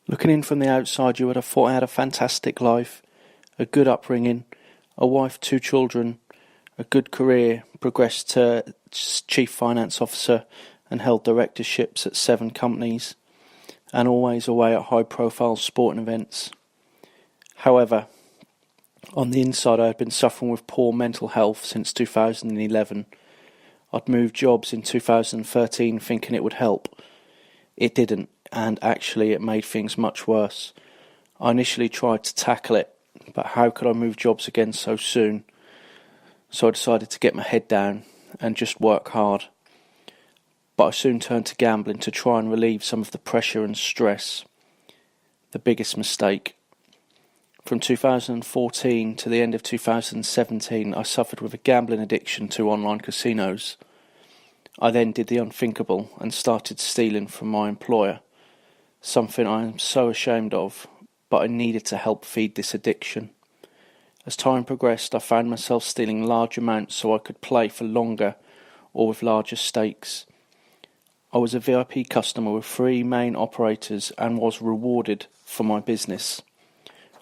Looking in from the outside, you would have thought I had a fantastic life, a good upbringing, a wife, 2 children, a good career, progressed to chief finance officer and held directorships at 7 companies, and always away at high-profile sporting events. However, on the inside I had been suffering with poor mental health since 2011. I'd moved jobs in 2013 thinking it would help. It didn't, and actually it made things much worse. I initially tried to tackle it, but how could I move jobs again so soon? So I decided to get my head down and just work hard. But I soon turned to gambling to try and relieve some of the pressure and stress. The biggest mistake. From 2014 to the end of 2017, I suffered with a gambling addiction to online casinos. I then did the unthinkable and started stealing from my employer, something I am so ashamed of, but I needed to help feed this addiction. As time progressed, I found myself stealing large amounts so I could play for longer or with larger stakes. I was a VIP customer with 3 main operators and was rewarded for my business.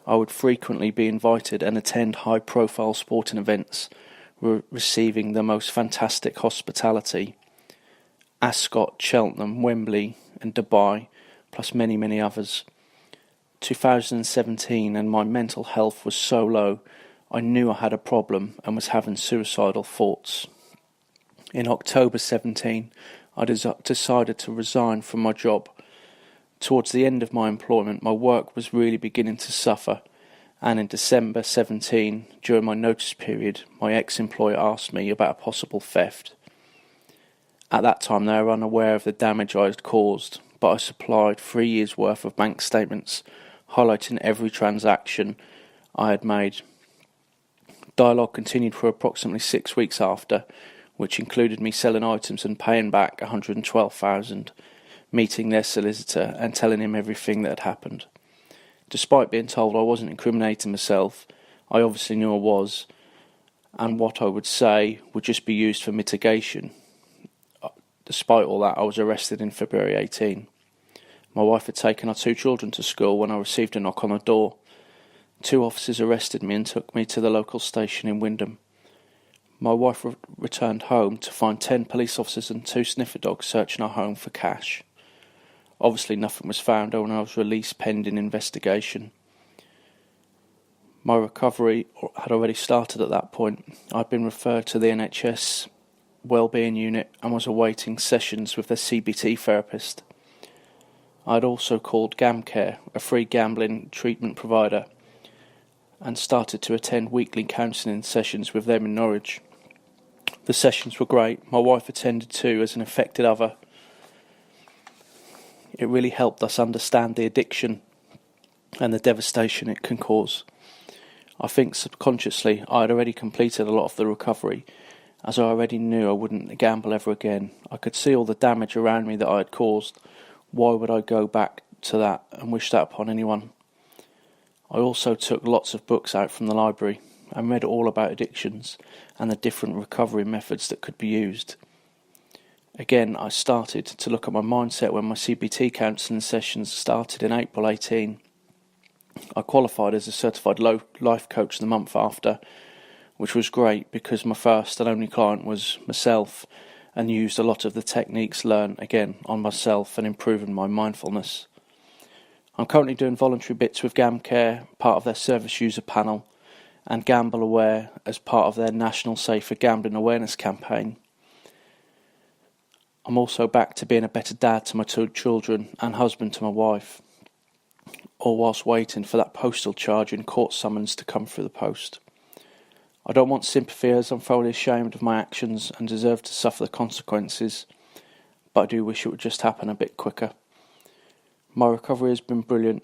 I would frequently be invited and attend high-profile sporting events, receiving the most fantastic hospitality. Ascot, Cheltenham, Wembley and Dubai, plus many, many others. 2017, and my mental health was so low, I knew I had a problem and was having suicidal thoughts. In October 17, I decided to resign from my job. Towards the end of my employment, my work was really beginning to suffer, and in December 17, during my notice period, my ex-employer asked me about a possible theft. At that time, they were unaware of the damage I had caused, but I supplied 3 years' worth of bank statements, highlighting every transaction I had made. Dialogue continued for approximately 6 weeks after, which included me selling items and paying back $112,000, meeting their solicitor and telling him everything that had happened. Despite being told I wasn't incriminating myself, I obviously knew I was, and what I would say would just be used for mitigation. Despite all that, I was arrested in February 18. My wife had taken our 2 children to school when I received a knock on the door. 2 officers arrested me and took me to the local station in Wymondham. My wife returned home to find 10 police officers and 2 sniffer dogs searching our home for cash. Obviously nothing was found when I was released pending investigation. My recovery had already started at that point. I'd been referred to the NHS wellbeing unit and was awaiting sessions with their CBT therapist. I had also called GamCare, a free gambling treatment provider, and started to attend weekly counselling sessions with them in Norwich. The sessions were great. My wife attended too as an affected other. It really helped us understand the addiction and the devastation it can cause. I think subconsciously I had already completed a lot of the recovery, as I already knew I wouldn't gamble ever again. I could see all the damage around me that I had caused. Why would I go back to that and wish that upon anyone? I also took lots of books out from the library and read all about addictions and the different recovery methods that could be used. Again, I started to look at my mindset when my CBT counselling sessions started in April 18. I qualified as a certified life coach the month after, which was great because my first and only client was myself, and used a lot of the techniques learned again on myself and improving my mindfulness. I'm currently doing voluntary bits with GamCare, part of their service user panel, and Gamble Aware as part of their National Safer Gambling Awareness campaign. I'm also back to being a better dad to my 2 children and husband to my wife, all whilst waiting for that postal charge and court summons to come through the post. I don't want sympathy, as I'm thoroughly ashamed of my actions and deserve to suffer the consequences, but I do wish it would just happen a bit quicker. My recovery has been brilliant,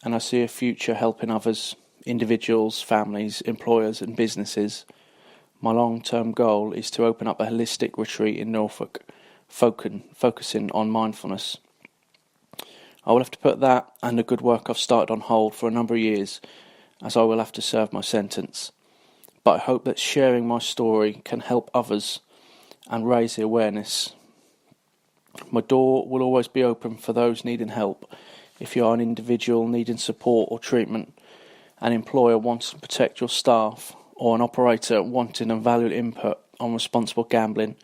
and I see a future helping others, individuals, families, employers and businesses. My long-term goal is to open up a holistic retreat in Norfolk, focusing on mindfulness. I will have to put that and the good work I've started on hold for a number of years, as I will have to serve my sentence. But I hope that sharing my story can help others and raise the awareness. My door will always be open for those needing help, If you are an individual needing support or treatment, an employer wanting to protect your staff, or an operator wanting and valuable input on responsible gambling,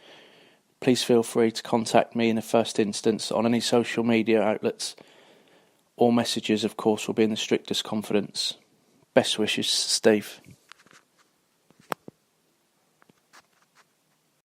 please feel free to contact me in the first instance on any social media outlets. All messages, of course, will be in the strictest confidence. Best wishes, Steve.